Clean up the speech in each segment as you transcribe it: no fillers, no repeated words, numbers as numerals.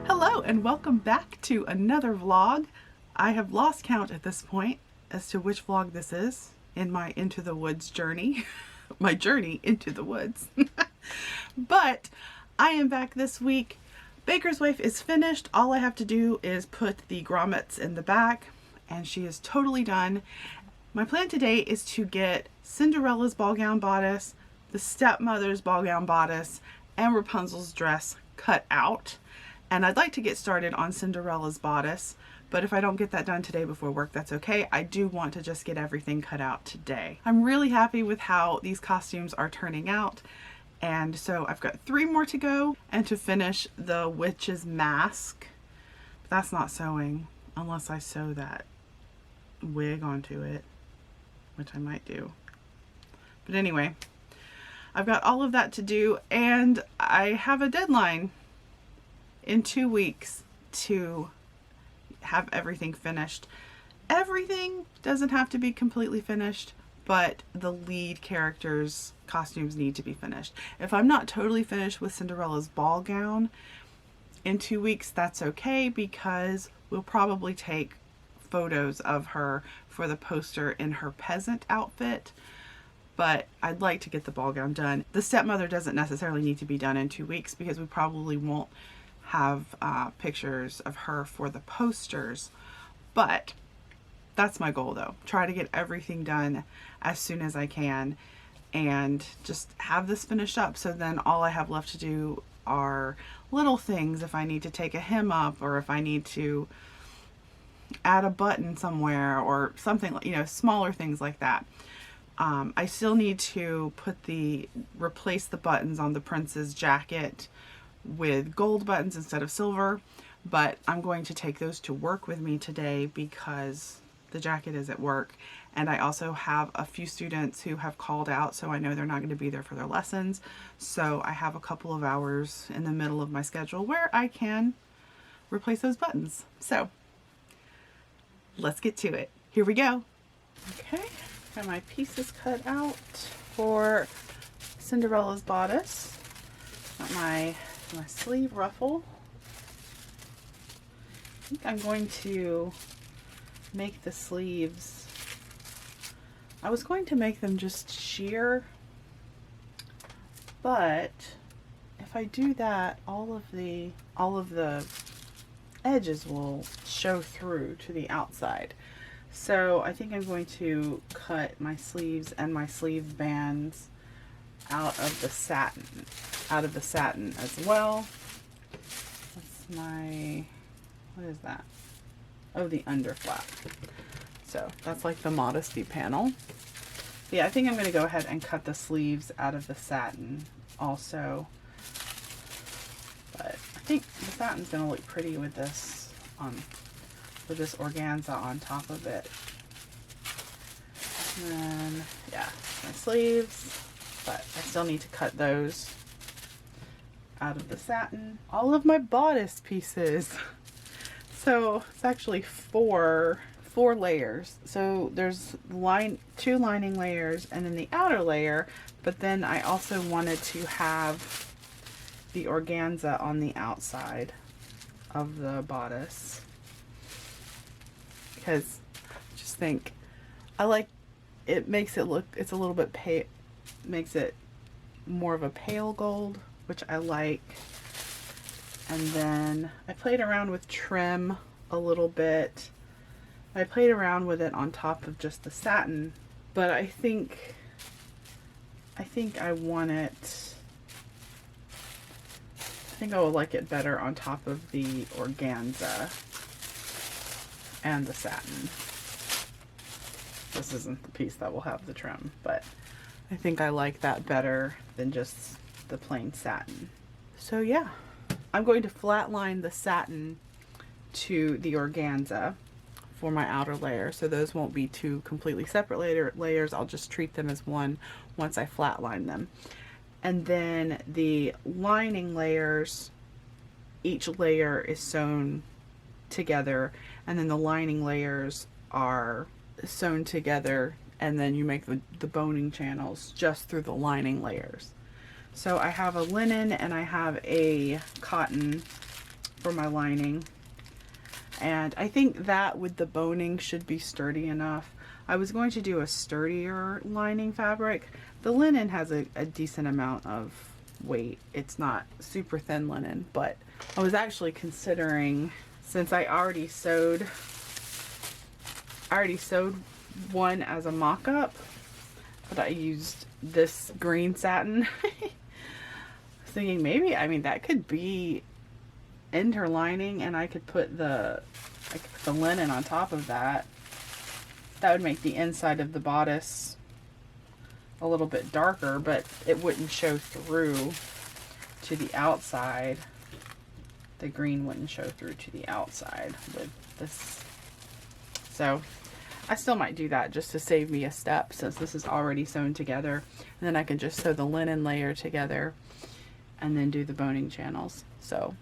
Hello and welcome back to another vlog. I have lost count at this point as to which vlog this is in my Into the Woods journey. My journey into the woods. But I am back this week. Baker's Wife is finished. All I have to do is put the grommets in the back and she is totally done. My plan today is to get Cinderella's ball gown bodice, the Stepmother's ball gown bodice, and Rapunzel's dress cut out. And I'd like to get started on Cinderella's bodice, but if I don't get that done today before work, that's okay. I do want to just get everything cut out today. I'm really happy with how these costumes are turning out. And so I've got 3 more to go and to finish the witch's mask. But that's not sewing unless I sew that wig onto it, which I might do. But anyway, I've got all of that to do and I have a deadline in 2 weeks to have everything finished. Everything doesn't have to be completely finished, but the lead characters' costumes need to be finished. If I'm not totally finished with Cinderella's ball gown in 2 weeks, that's okay because we'll probably take photos of her for the poster in her peasant outfit. But I'd like to get the ball gown done. The Stepmother doesn't necessarily need to be done in 2 weeks because we probably won't have pictures of her for the posters, but that's my goal though. Try to get everything done as soon as I can and just have this finished up, so then all I have left to do are little things. If I need to take a hem up or if I need to add a button somewhere or something, you know, smaller things like that. I still need to replace the buttons on the prince's jacket with gold buttons instead of silver, but I'm going to take those to work with me today because the jacket is at work, and I also have a few students who have called out, so I know they're not going to be there for their lessons, so I have a couple of hours in the middle of my schedule where I can replace those buttons. So let's get to it. Here we go. Okay, got my pieces cut out for Cinderella's bodice. Got my sleeve ruffle. I think I'm going to make the sleeves. I was going to make them just sheer, but if I do that, all of the edges will show through to the outside. So I think I'm going to cut my sleeves and my sleeve bands out of the satin as well. That's my, what is that? Oh, the underflap. So that's like the modesty panel. Yeah, I think I'm going to go ahead and cut the sleeves out of the satin also. But I think the satin's going to look pretty with this organza on top of it. And then, yeah, my sleeves. But I still need to cut those out of the satin. All of my bodice pieces. So it's actually four layers. So there's 2 lining layers and then the outer layer, but then I also wanted to have the organza on the outside of the bodice because I just think I like it. Makes it look, it's a little bit pale, makes it more of a pale gold, which I like. And then I played around with trim a little bit. I played around with it on top of just the satin, but I think I want it, I think I will like it better on top of the organza and the satin. This isn't the piece that will have the trim, but I think I like that better than just the plain satin. So yeah, I'm going to flatline the satin to the organza for my outer layer. So those won't be 2 completely separate layers. I'll just treat them as one once I flatline them. And then the lining layers, each layer is sewn together, and then the lining layers are sewn together, and then you make the boning channels just through the lining layers. So I have a linen and I have a cotton for my lining. And I think that with the boning should be sturdy enough. I was going to do a sturdier lining fabric. The linen has a decent amount of weight. It's not super thin linen, but I was actually considering, since I already sewed one as a mock-up, but I used this green satin. I was thinking maybe, I mean, that could be interlining, and I could put the linen on top of that. That would make the inside of the bodice a little bit darker, but it wouldn't show through to the outside. The green wouldn't show through to the outside with this. So I still might do that just to save me a step, since this is already sewn together. And then I can just sew the linen layer together and then do the boning channels. So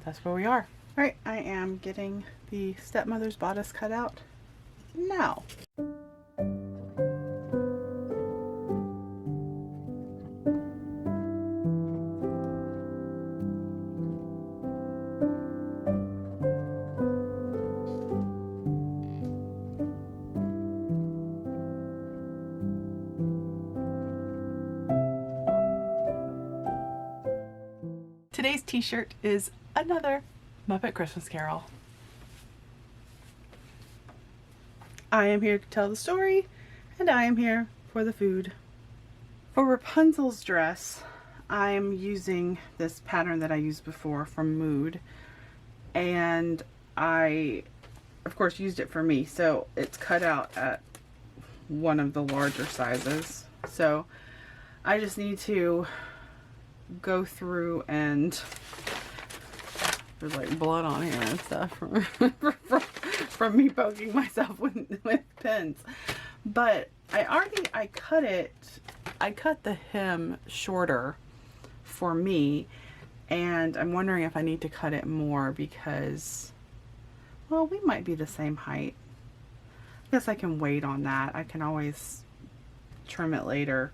that's where we are. All right, I am getting the Stepmother's bodice cut out now. Today's t-shirt is another Muppet Christmas Carol. I am here to tell the story, and I am here for the food. For Rapunzel's dress, I am using this pattern that I used before from Mood, and I, of course, used it for me, so it's cut out at one of the larger sizes. So I just need to go through, and there's like blood on here and stuff from me poking myself with pins. But I cut the hem shorter for me, and I'm wondering if I need to cut it more because, well, we might be the same height. I guess I can wait on that. I can always trim it later.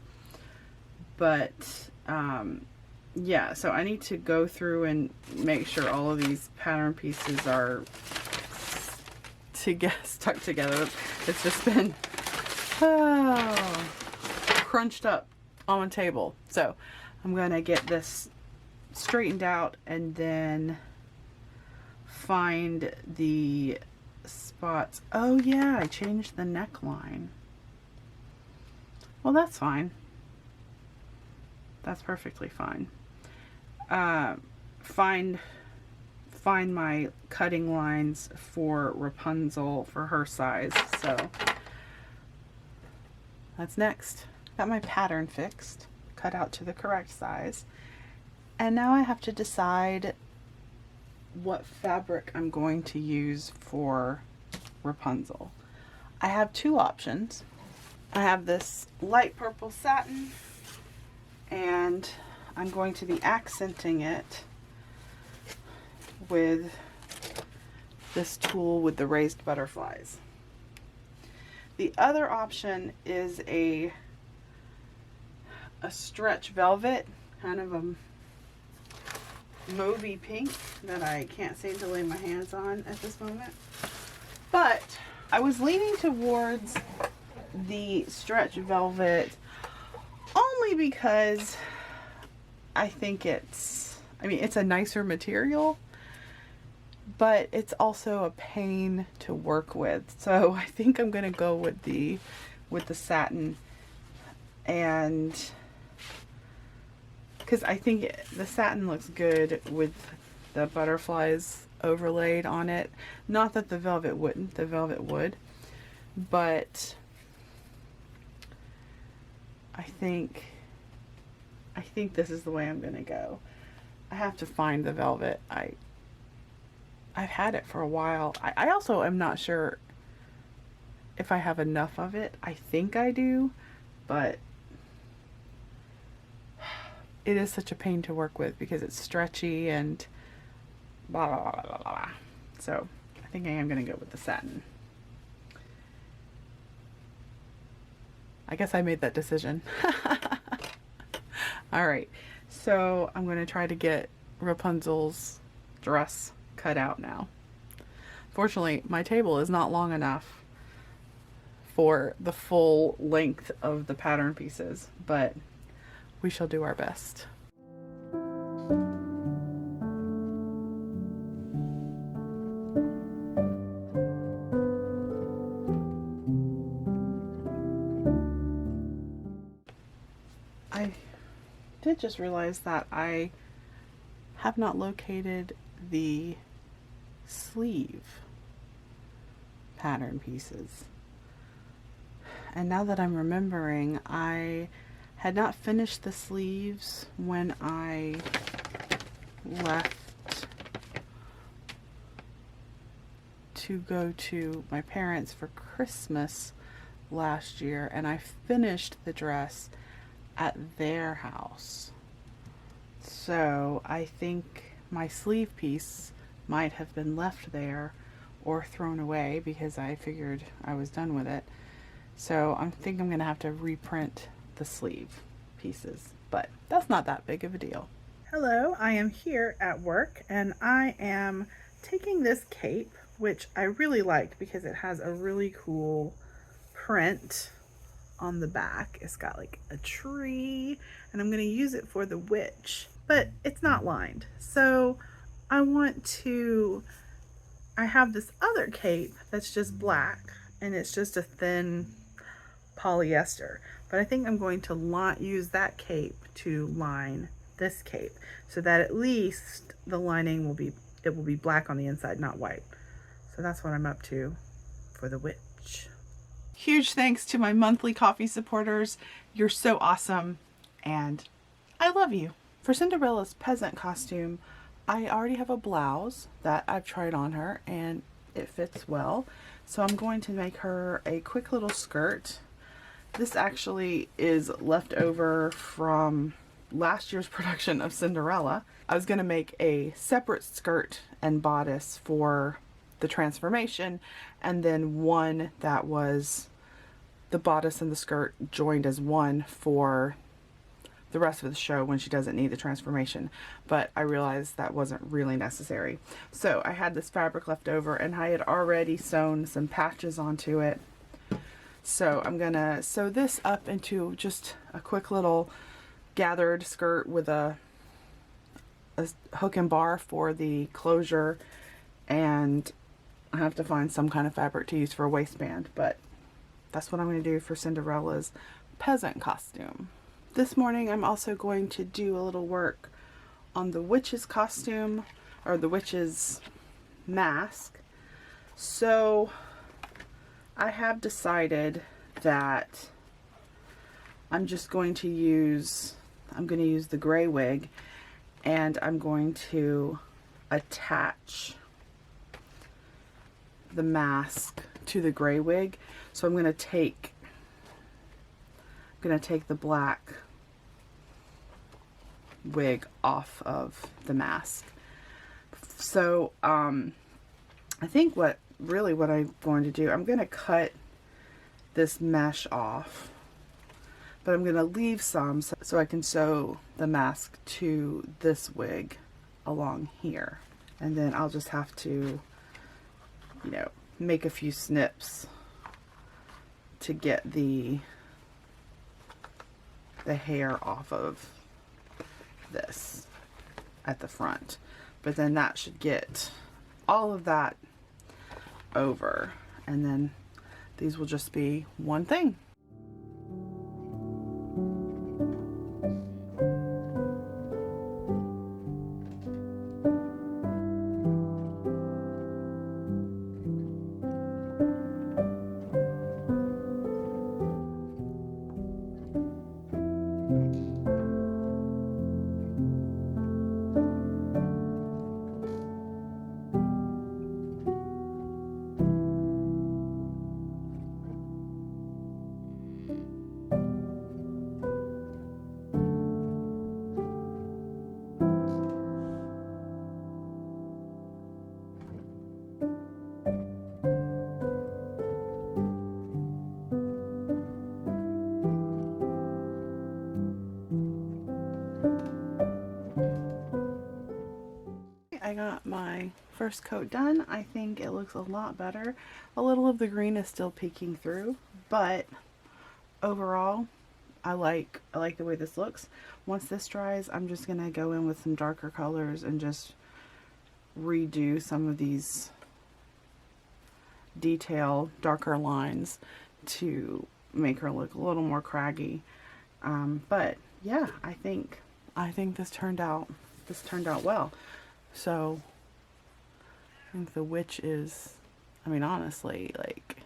But yeah, so I need to go through and make sure all of these pattern pieces are stuck together. It's just been crunched up on the table. So I'm going to get this straightened out and then find the spots. Oh yeah, I changed the neckline. Well, that's fine. That's perfectly fine. Find my cutting lines for Rapunzel for her size. So that's next. Got my pattern fixed, cut out to the correct size. And now I have to decide what fabric I'm going to use for Rapunzel. I have two options. I have this light purple satin, and I'm going to be accenting it with this tulle with the raised butterflies. The other option is a stretch velvet, kind of a mauvey pink that I can't seem to lay my hands on at this moment. But I was leaning towards the stretch velvet only because I think it's a nicer material, but it's also a pain to work with. So I think I'm gonna go with the satin, and because I think the satin looks good with the butterflies overlaid on it. Not that the velvet wouldn't, the velvet would, but I think this is the way I'm gonna go. I have to find the velvet. I've had it for a while. I also am not sure if I have enough of it. I think I do, but it is such a pain to work with because it's stretchy and blah blah blah blah blah. So I think I am gonna go with the satin. I guess I made that decision. All right, so I'm going to try to get Rapunzel's dress cut out now. Fortunately, my table is not long enough for the full length of the pattern pieces, but we shall do our best. I did just realize that I have not located the sleeve pattern pieces. And now that I'm remembering, I had not finished the sleeves when I left to go to my parents for Christmas last year, and I finished the dress at their house. So I think my sleeve piece might have been left there or thrown away because I figured I was done with it. So I think I'm gonna have to reprint the sleeve pieces, but that's not that big of a deal. Hello, I am here at work and I am taking this cape, which I really like because it has a really cool print on the back. It's got like a tree, and I'm gonna use it for the witch, but it's not lined. So I have this other cape that's just black and it's just a thin polyester, but I think I'm going to use that cape to line this cape so that at least the lining will be black on the inside, not white. So that's what I'm up to for the witch. Huge thanks to my monthly coffee supporters. You're so awesome and I love you. For Cinderella's peasant costume, I already have a blouse that I've tried on her and it fits well. So I'm going to make her a quick little skirt. This actually is left over from last year's production of Cinderella. I was going to make a separate skirt and bodice for the transformation, and then one that was the bodice and the skirt joined as one for the rest of the show when she doesn't need the transformation. But I realized that wasn't really necessary. So I had this fabric left over and I had already sewn some patches onto it. So I'm gonna sew this up into just a quick little gathered skirt with a hook and bar for the closure, and I have to find some kind of fabric to use for a waistband, but that's what I'm going to do for Cinderella's peasant costume. This morning I'm also going to do a little work on the witch's costume, or the witch's mask. So I have decided that I'm going to use the gray wig, and I'm going to attach the mask to the gray wig. So I'm going to take the black wig off of the mask. So I think what I'm going to do, I'm going to cut this mesh off, but I'm going to leave some so I can sew the mask to this wig along here, and then I'll just have to, you know, make a few snips to get the hair off of this at the front. But then that should get all of that over, and then these will just be one thing. I got got my first coat done. I think it looks a lot better. A little of the green is still peeking through, but overall I like the way this looks. Once this dries, I'm just gonna go in with some darker colors and just redo some of these detail darker lines to make her look a little more craggy. But yeah, I think this turned out well. So I think the witch is, I mean, honestly, like,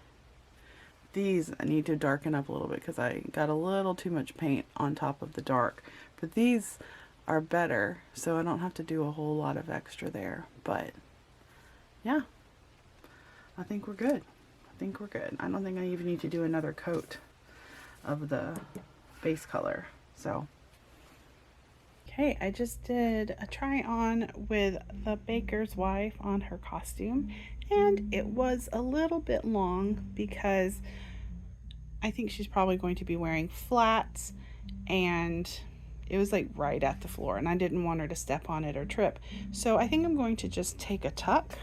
these I need to darken up a little bit because I got a little too much paint on top of the dark, but these are better, so I don't have to do a whole lot of extra there. But yeah, I think we're good. I don't think I even need to do another coat of the base color. So okay, I just did a try on with the baker's wife on her costume, and it was a little bit long because I think she's probably going to be wearing flats, and it was like right at the floor and I didn't want her to step on it or trip. So I think I'm going to just take a tuck.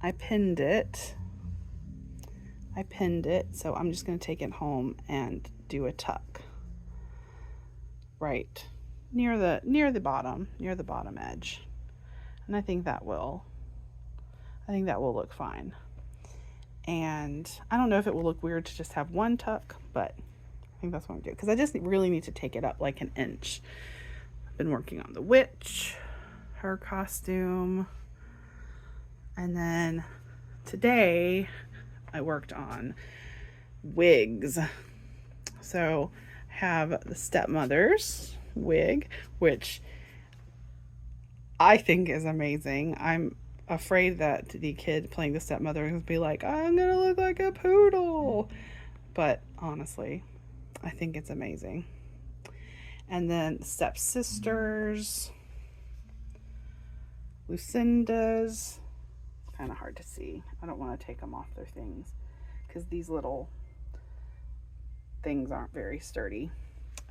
I pinned it, so I'm just going to take it home and do a tuck right near the bottom edge, and I think that will look fine. And I don't know if it will look weird to just have one tuck, but I think that's what I'm doing because I just really need to take it up like an inch. I've been working on the witch, her costume, and then today I worked on wigs. So I have the Stepmother's wig, which I think is amazing. I'm afraid that the kid playing the Stepmother will be like, I'm gonna look like a poodle, but honestly I think it's amazing. And then stepsisters, Lucinda's, kind of hard to see. I don't want to take them off their things because these little things aren't very sturdy.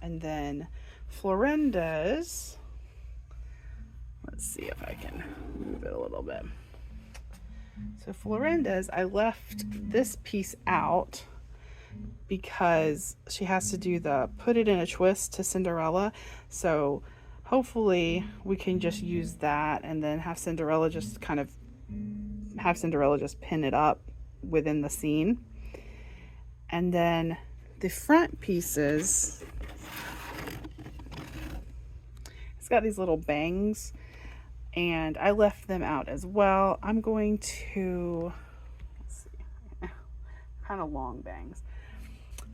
And then Florinda's, let's see if I can move it a little bit. So Florinda's, I left this piece out because she has to do the put it in a twist to Cinderella. So hopefully we can just use that and then have Cinderella just pin it up within the scene. And then the front pieces, it's got these little bangs and I left them out as well. I'm going to, let's see, kind of long bangs,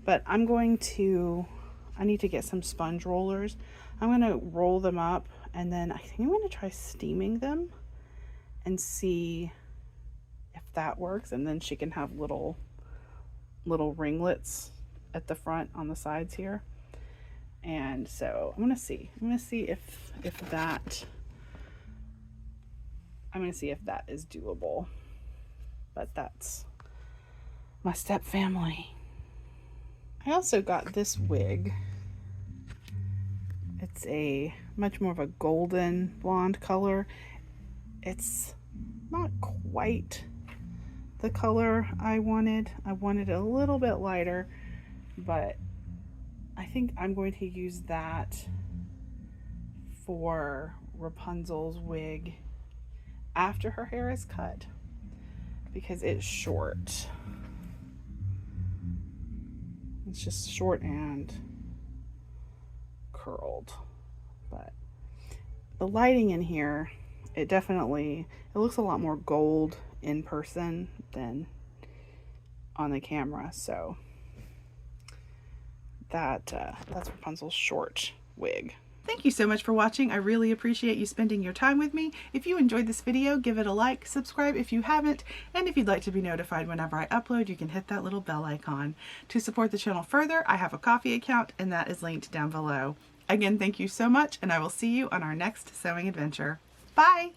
but I need to get some sponge rollers. I'm going to roll them up and then I think I'm going to try steaming them and see if that works. And then she can have little ringlets at the front on the sides here. And so I'm going to see if that is doable. But that's my step family. I also got this wig. It's a much more of a golden blonde color. It's not quite the color I wanted. I wanted it a little bit lighter, but I think I'm going to use that for Rapunzel's wig after her hair is cut because it's short. It's just short and curled, but the lighting in here, it looks a lot more gold in person than on the camera. So that's Rapunzel's short wig. Thank you so much for watching. I really appreciate you spending your time with me. If you enjoyed this video, give it a like, subscribe if you haven't, and if you'd like to be notified whenever I upload, you can hit that little bell icon. To support the channel further, I have a Ko-fi account, and that is linked down below. Again, thank you so much, and I will see you on our next sewing adventure. Bye!